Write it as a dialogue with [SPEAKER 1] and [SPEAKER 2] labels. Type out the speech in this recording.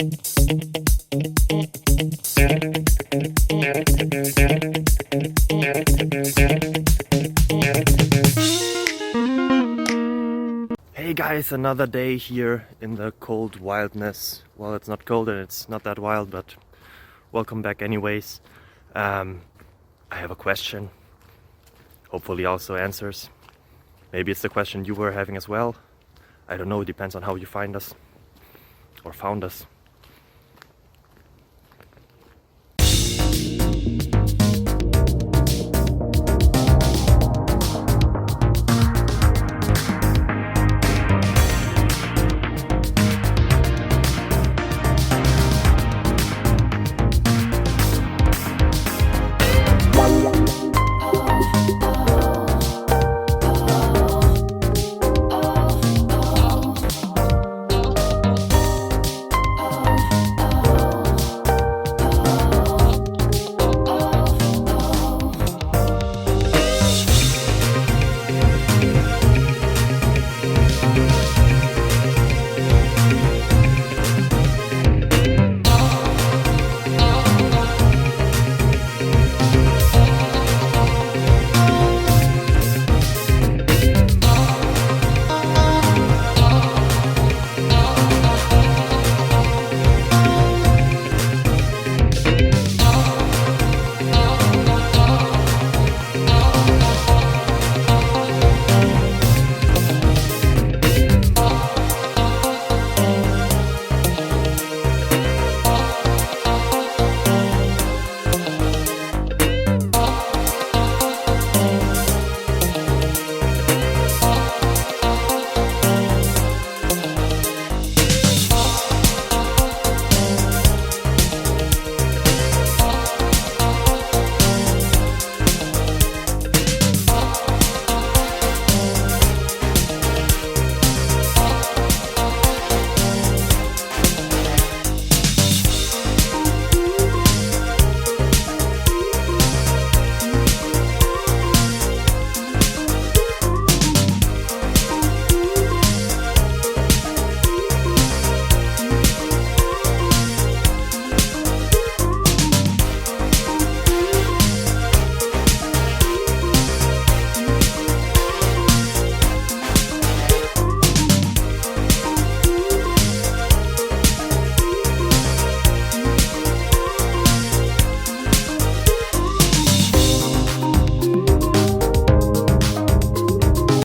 [SPEAKER 1] Hey guys, another day here in the cold wildness. Well, it's not cold and it's not that wild, but welcome back anyways. I have a question, hopefully also answers. Maybe it's the question you were having as well. I don't know, it depends on how you find us or found us.